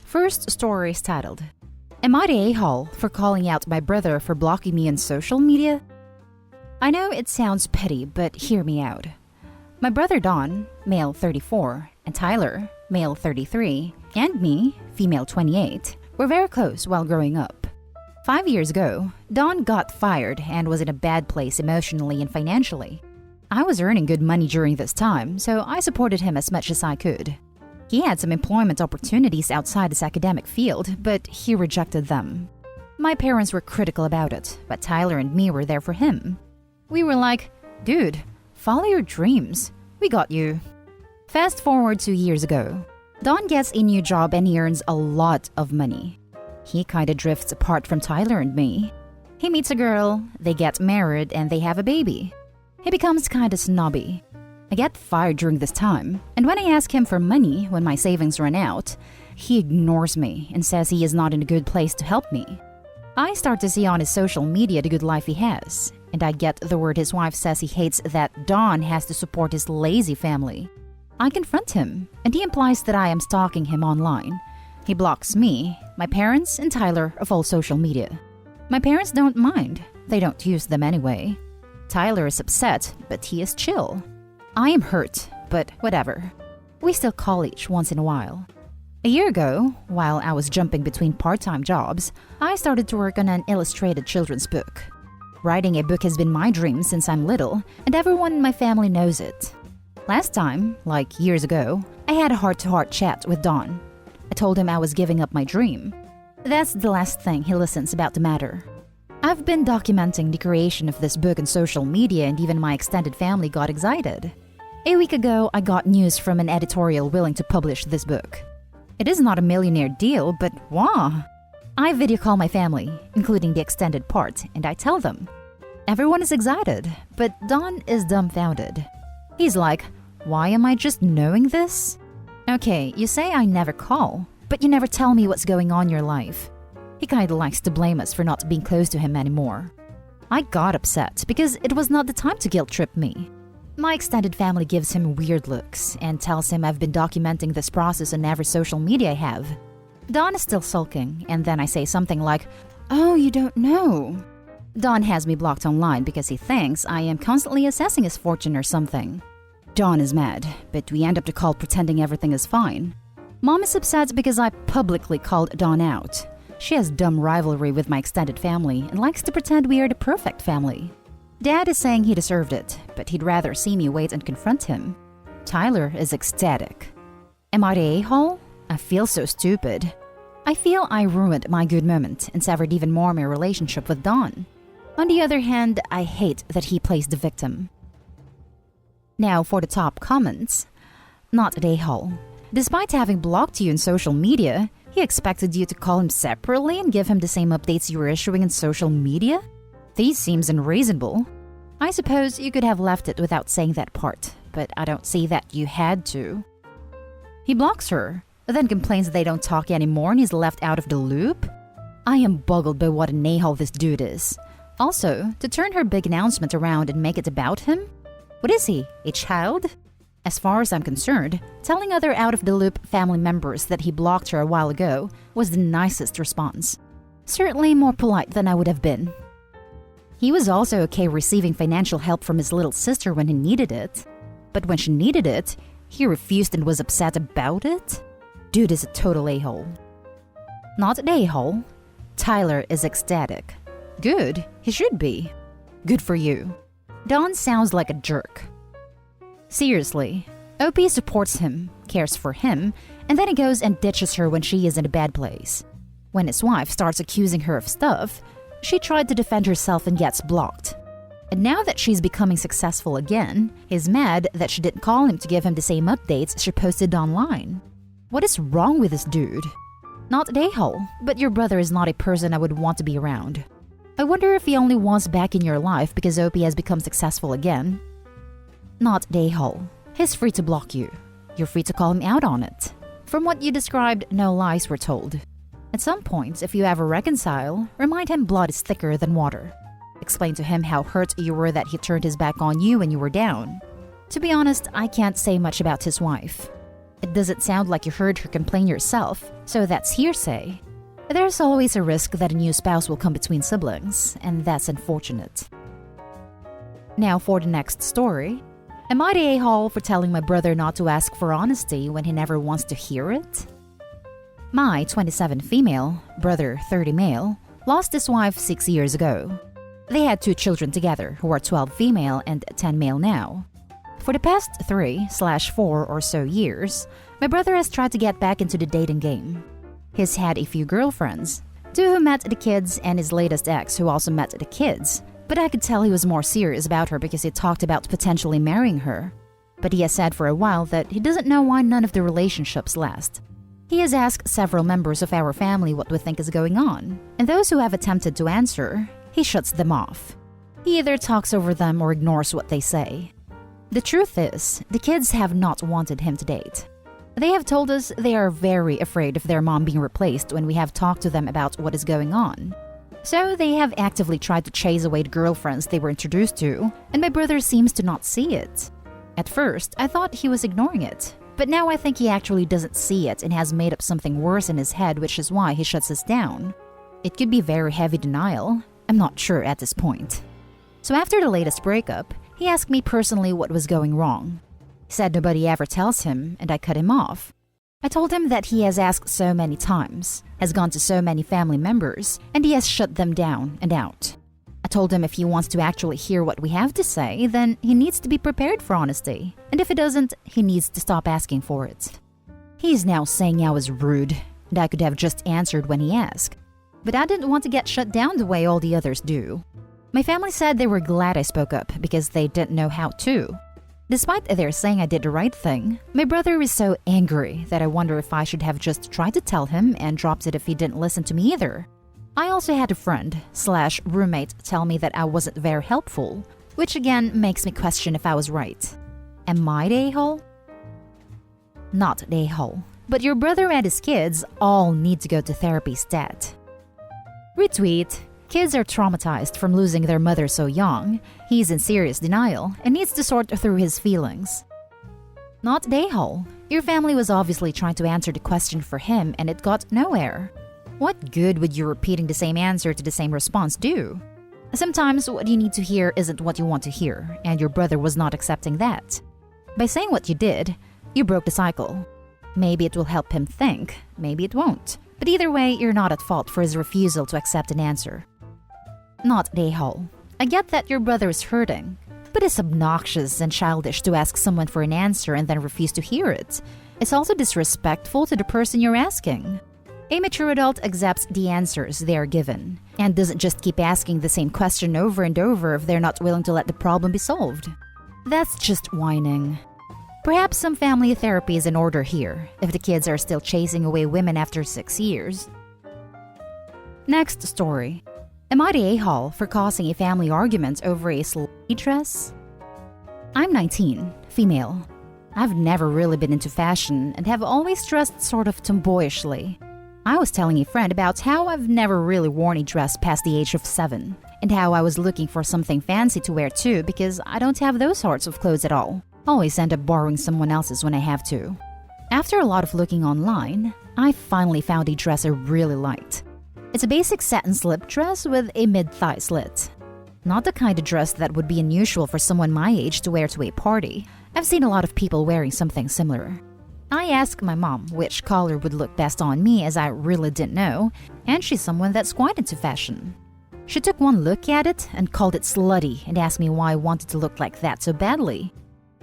First story is titled, Am I the a-hole for calling out my brother for blocking me on social media? I know it sounds petty, but hear me out. My brother Don, male 34, and Tyler, male 33, and me, female 28, were very close while growing up. 5 years ago, Don got fired and was in a bad place emotionally and financially. I was earning good money during this time, so I supported him as much as I could. He had some employment opportunities outside his academic field, but he rejected them. My parents were critical about it, but Tyler and me were there for him. We were like, dude, follow your dreams. We got you. Fast forward 2 years ago. Don gets a new job and he earns a lot of money. He kinda drifts apart from Tyler and me. He meets a girl, they get married, and they have a baby. He becomes kinda snobby. I get fired during this time, and when I ask him for money when my savings run out, he ignores me and says he is not in a good place to help me. I start to see on his social media the good life he has, and I get the word his wife says he hates that Don has to support his lazy family. I confront him, and he implies that I am stalking him online. He blocks me, my parents, and Tyler of all social media. My parents don't mind. They don't use them anyway. Tyler is upset, but he is chill. I am hurt, but whatever. We still call each once in a while. A year ago, while I was jumping between part-time jobs, I started to work on an illustrated children's book. Writing a book has been my dream since I'm little, and everyone in my family knows it. Last time, like years ago, I had a heart-to-heart chat with Don. I told him I was giving up my dream. That's the last thing he listens about the matter. I've been documenting the creation of this book on social media, and even my extended family got excited. A week ago, I got news from an editorial willing to publish this book. It is not a millionaire deal, but wow! I video call my family, including the extended part, and I tell them. Everyone is excited, but Don is dumbfounded. He's like, why am I just knowing this? Okay, you say I never call, but you never tell me what's going on in your life. He kinda likes to blame us for not being close to him anymore. I got upset because it was not the time to guilt trip me. My extended family gives him weird looks and tells him I've been documenting this process on every social media I have. Don is still sulking, and then I say something like, oh, you don't know. Don has me blocked online because he thinks I am constantly assessing his fortune or something. Don is mad, but we end up the call pretending everything is fine. Mom is upset because I publicly called Don out. She has dumb rivalry with my extended family and likes to pretend we are the perfect family. Dad is saying he deserved it, but he'd rather see me wait and confront him. Tyler is ecstatic. Am I the a-hole? I feel so stupid. I feel I ruined my good moment and severed even more my relationship with Don. On the other hand, I hate that he plays the victim. Now for the top comments. Not the a-hole. Despite having blocked you in social media, he expected you to call him separately and give him the same updates you were issuing in social media? This seems unreasonable. I suppose you could have left it without saying that part, but I don't see that you had to. He blocks her, then complains they don't talk anymore and he's left out of the loop? I am boggled by what an a-hole this dude is. Also, to turn her big announcement around and make it about him? What is he, a child? As far as I'm concerned, telling other out-of-the-loop family members that he blocked her a while ago was the nicest response. Certainly more polite than I would have been. He was also okay receiving financial help from his little sister when he needed it. But when she needed it, he refused and was upset about it? Dude is a total a-hole. Not an a-hole. Tyler is ecstatic. Good, he should be. Good for you. Don sounds like a jerk. Seriously, OP supports him, cares for him, and then he goes and ditches her when she is in a bad place. When his wife starts accusing her of stuff, she tried to defend herself and gets blocked. And now that she's becoming successful again, he's mad that she didn't call him to give him the same updates she posted online. What is wrong with this dude? Not an a-hole, but your brother is not a person I would want to be around. I wonder if he only wants back in your life because OP has become successful again. Not an a-hole. He's free to block you. You're free to call him out on it. From what you described, no lies were told. At some point, if you ever reconcile, remind him blood is thicker than water. Explain to him how hurt you were that he turned his back on you when you were down. To be honest, I can't say much about his wife. It doesn't sound like you heard her complain yourself, so that's hearsay. There's always a risk that a new spouse will come between siblings, and that's unfortunate. Now for the next story. Am I the a-hole for telling my brother not to ask for honesty when he never wants to hear it? My 27 female, brother 30 male, lost his wife 6 years ago. They had 2 children together who are 12 female and 10 male now. For the past 3/4 or so years, my brother has tried to get back into the dating game. He's had a few girlfriends, 2 who met the kids and his latest ex who also met the kids, but I could tell he was more serious about her because he talked about potentially marrying her. But he has said for a while that he doesn't know why none of the relationships last. He has asked several members of our family what we think is going on, and those who have attempted to answer, he shuts them off. He either talks over them or ignores what they say. The truth is, the kids have not wanted him to date. They have told us they are very afraid of their mom being replaced when we have talked to them about what is going on. So they have actively tried to chase away the girlfriends they were introduced to, and my brother seems to not see it. At first, I thought he was ignoring it, but now I think he actually doesn't see it and has made up something worse in his head, which is why he shuts us down. It could be very heavy denial. I'm not sure at this point. So after the latest breakup, he asked me personally what was going wrong. He said nobody ever tells him, and I cut him off. I told him that he has asked so many times, has gone to so many family members, and he has shut them down and out. I told him if he wants to actually hear what we have to say, then he needs to be prepared for honesty, and if he doesn't, he needs to stop asking for it. He's now saying I was rude, and I could have just answered when he asked, but I didn't want to get shut down the way all the others do. My family said they were glad I spoke up because they didn't know how to. Despite their saying I did the right thing, my brother is so angry that I wonder if I should have just tried to tell him and dropped it if he didn't listen to me either. I also had a friend/roommate tell me that I wasn't very helpful, which again makes me question if I was right. Am I the a-hole? Not the a-hole, but your brother and his kids all need to go to therapy stat. Retweet. Kids are traumatized from losing their mother so young. He's in serious denial and needs to sort through his feelings. Not the a-hole. Your family was obviously trying to answer the question for him and it got nowhere. What good would you repeating the same answer to the same response do? Sometimes what you need to hear isn't what you want to hear, and your brother was not accepting that. By saying what you did, you broke the cycle. Maybe it will help him think, maybe it won't. But either way, you're not at fault for his refusal to accept an answer. Not the a-hole. I get that your brother is hurting, but it's obnoxious and childish to ask someone for an answer and then refuse to hear it. It's also disrespectful to the person you're asking. A mature adult accepts the answers they are given and doesn't just keep asking the same question over and over if they're not willing to let the problem be solved. That's just whining. Perhaps some family therapy is in order here if the kids are still chasing away women after 6 years. Next story. Am I the a-hole for causing a family argument over a slutty dress? I'm 19, female. I've never really been into fashion and have always dressed sort of tomboyishly. I was telling a friend about how I've never really worn a dress past the age of 7, and how I was looking for something fancy to wear too because I don't have those sorts of clothes at all. Always end up borrowing someone else's when I have to. After a lot of looking online, I finally found a dress I really liked. It's a basic satin slip dress with a mid-thigh slit. Not the kind of dress that would be unusual for someone my age to wear to a party. I've seen a lot of people wearing something similar. I asked my mom which color would look best on me as I really didn't know, and she's someone that's quite into fashion. She took one look at it and called it slutty and asked me why I wanted to look like that so badly.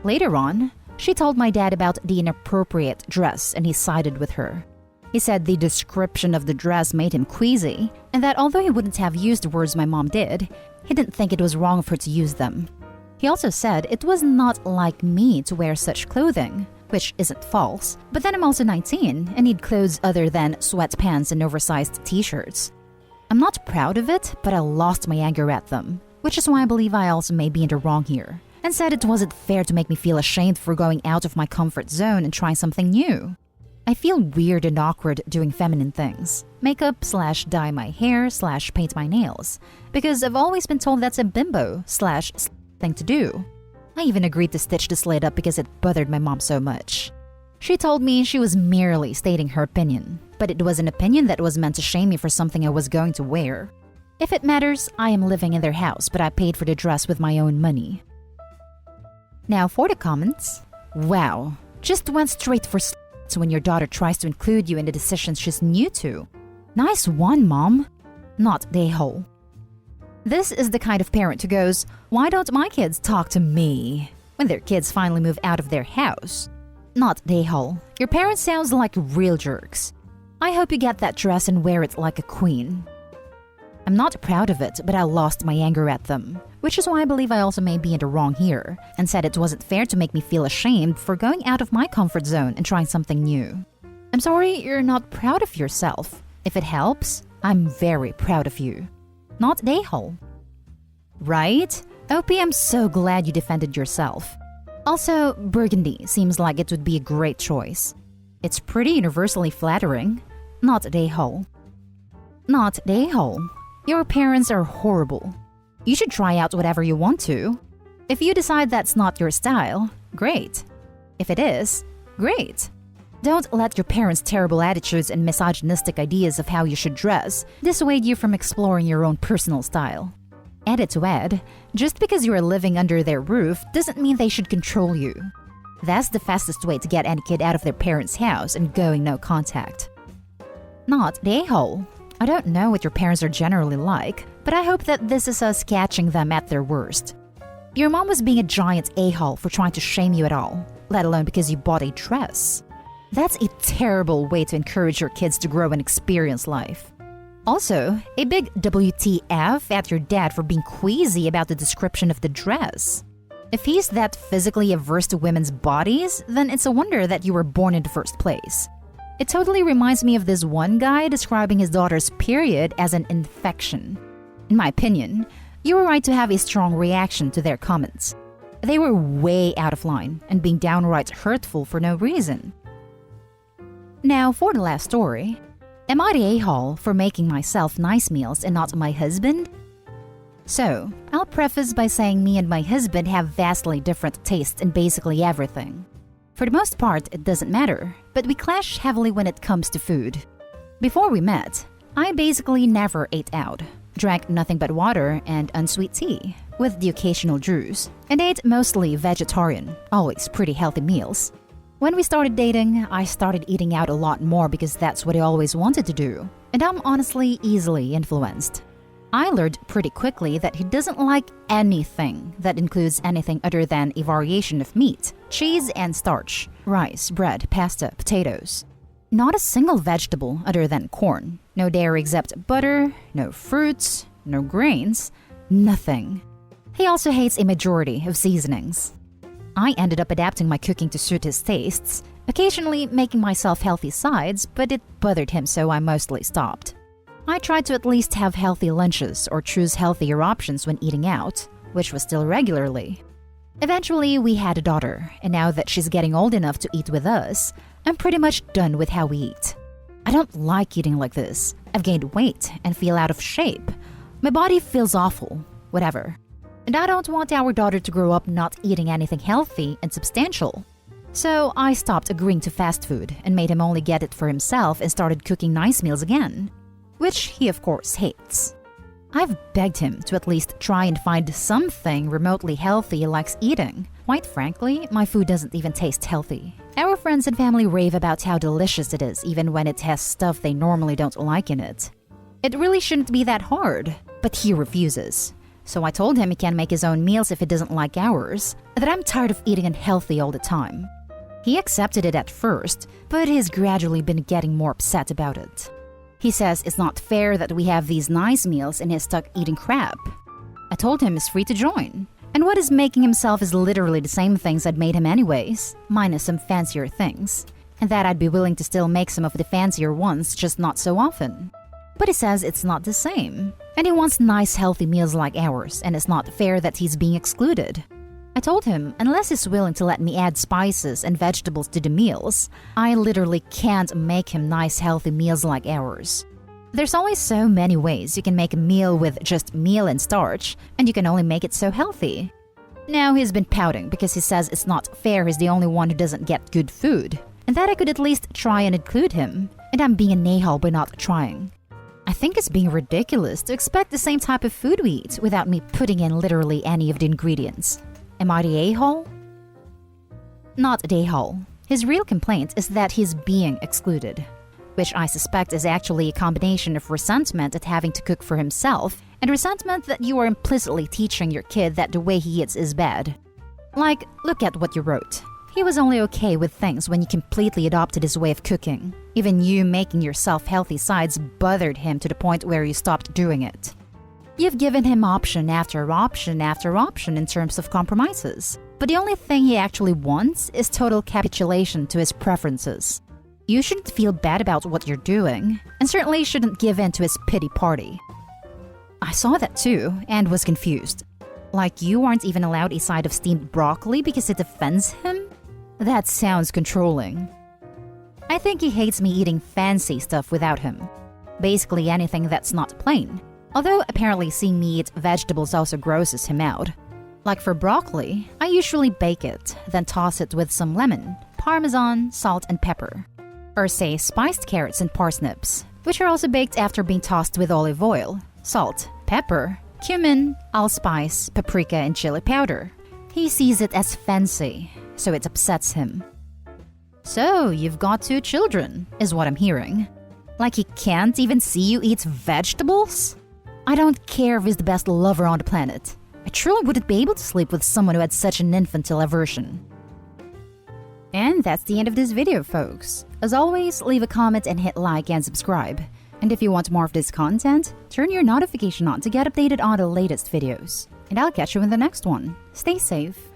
Later on, she told my dad about the inappropriate dress and he sided with her. He said the description of the dress made him queasy, and that although he wouldn't have used the words my mom did, he didn't think it was wrong of her to use them. He also said it was not like me to wear such clothing, which isn't false, but then I'm also 19 and need clothes other than sweatpants and oversized t-shirts. I'm not proud of it, but I lost my anger at them, which is why I believe I also may be in the wrong here, and said it wasn't fair to make me feel ashamed for going out of my comfort zone and trying something new. I feel weird and awkward doing feminine things. Makeup/dye my hair/paint my nails. Because I've always been told that's a bimbo/thing to do. I even agreed to stitch the slit up because it bothered my mom so much. She told me she was merely stating her opinion, but it was an opinion that was meant to shame me for something I was going to wear. If it matters, I am living in their house, but I paid for the dress with my own money. Now for the comments. Wow, just went straight for sluts when your daughter tries to include you in the decisions she's new to. Nice one, Mom. Not the a-hole. This is the kind of parent who goes, why don't my kids talk to me? When their kids finally move out of their house. Not the a-hole. Your parents sounds like real jerks. I hope you get that dress and wear it like a queen. I'm not proud of it, but I lost my anger at them, which is why I believe I also may be in the wrong here, and said it wasn't fair to make me feel ashamed for going out of my comfort zone and trying something new. I'm sorry you're not proud of yourself. If it helps, I'm very proud of you. Not the a-hole. Right? OP, I'm so glad you defended yourself. Also, burgundy seems like it would be a great choice. It's pretty universally flattering. Not the a-hole. Not the a-hole. Your parents are horrible. You should try out whatever you want to. If you decide that's not your style, great. If it is, great. Don't let your parents' terrible attitudes and misogynistic ideas of how you should dress dissuade you from exploring your own personal style. Added to add, just because you are living under their roof doesn't mean they should control you. That's the fastest way to get any kid out of their parents' house and going no contact. Not the a-hole. I don't know what your parents are generally like, but I hope that this is us catching them at their worst. Your mom was being a giant a-hole for trying to shame you at all, let alone because you bought a dress. That's a terrible way to encourage your kids to grow and experience life. Also, a big WTF at your dad for being queasy about the description of the dress. If he's that physically averse to women's bodies, then it's a wonder that you were born in the first place. It totally reminds me of this one guy describing his daughter's period as an infection. In my opinion, you were right to have a strong reaction to their comments. They were way out of line and being downright hurtful for no reason. Now for the last story. Am I the a-hole for making myself nice meals and not my husband? So, I'll preface by saying me and my husband have vastly different tastes in basically everything. For the most part, it doesn't matter, but we clash heavily when it comes to food. Before we met, I basically never ate out, drank nothing but water and unsweet tea, with the occasional juice, and ate mostly vegetarian, always pretty healthy meals. When we started dating, I started eating out a lot more because that's what I always wanted to do, and I'm honestly easily influenced. I learned pretty quickly that he doesn't like anything that includes anything other than a variation of meat, cheese, and starch, rice, bread, pasta, potatoes. Not a single vegetable other than corn, no dairy except butter, no fruits, no grains, nothing. He also hates a majority of seasonings. I ended up adapting my cooking to suit his tastes, occasionally making myself healthy sides, but it bothered him so I mostly stopped. I tried to at least have healthy lunches or choose healthier options when eating out, which was still regularly. Eventually, we had a daughter, and now that she's getting old enough to eat with us, I'm pretty much done with how we eat. I don't like eating like this. I've gained weight and feel out of shape. My body feels awful, whatever. And I don't want our daughter to grow up not eating anything healthy and substantial. So I stopped agreeing to fast food and made him only get it for himself and started cooking nice meals again. Which he of course hates. I've begged him to at least try and find something remotely healthy he likes eating. Quite frankly, my food doesn't even taste healthy. Our friends and family rave about how delicious it is even when it has stuff they normally don't like in it. It really shouldn't be that hard, but he refuses. So I told him he can make his own meals if he doesn't like ours, that I'm tired of eating unhealthy all the time. He accepted it at first, but he's gradually been getting more upset about it. He says it's not fair that we have these nice meals and he's stuck eating crap. I told him he's free to join. And what is making himself is literally the same things I'd made him anyways, minus some fancier things. And that I'd be willing to still make some of the fancier ones, just not so often. But he says it's not the same. And he wants nice healthy meals like ours, and it's not fair that he's being excluded. I told him unless he's willing to let me add spices and vegetables to the meals, I literally can't make him nice healthy meals like ours. There's only so many ways you can make a meal with just meal and starch, and you can only make it so healthy. Now he's been pouting because he says it's not fair he's the only one who doesn't get good food, and and that I could at least try and include him, and I'm being an a-hole by not trying. I think it's being ridiculous to expect the same type of food we eat without me putting in literally any of the ingredients. Am I the a-hole? Not the a-hole. His real complaint is that he's being excluded, which I suspect is actually a combination of resentment at having to cook for himself and resentment that you are implicitly teaching your kid that the way he eats is bad. Like, look at what you wrote. He was only okay with things when you completely adopted his way of cooking. Even you making yourself healthy sides bothered him to the point where you stopped doing it. You've given him option after option after option in terms of compromises, but the only thing he actually wants is total capitulation to his preferences. You shouldn't feel bad about what you're doing, and certainly shouldn't give in to his pity party. I saw that too, and was confused. Like you aren't even allowed a side of steamed broccoli because it offends him? That sounds controlling. I think he hates me eating fancy stuff without him. Basically anything that's not plain. Although apparently seeing me eat vegetables also grosses him out. Like for broccoli, I usually bake it, then toss it with some lemon, parmesan, salt, and pepper. Or say spiced carrots and parsnips, which are also baked after being tossed with olive oil, salt, pepper, cumin, allspice, paprika, and chili powder. He sees it as fancy, so it upsets him. So, you've got 2 children, is what I'm hearing. Like he can't even see you eat vegetables? I don't care if he's the best lover on the planet. I truly wouldn't be able to sleep with someone who had such an infantile aversion. And that's the end of this video, folks. As always, leave a comment and hit like and subscribe. And if you want more of this content, turn your notification on to get updated on the latest videos. And I'll catch you in the next one. Stay safe.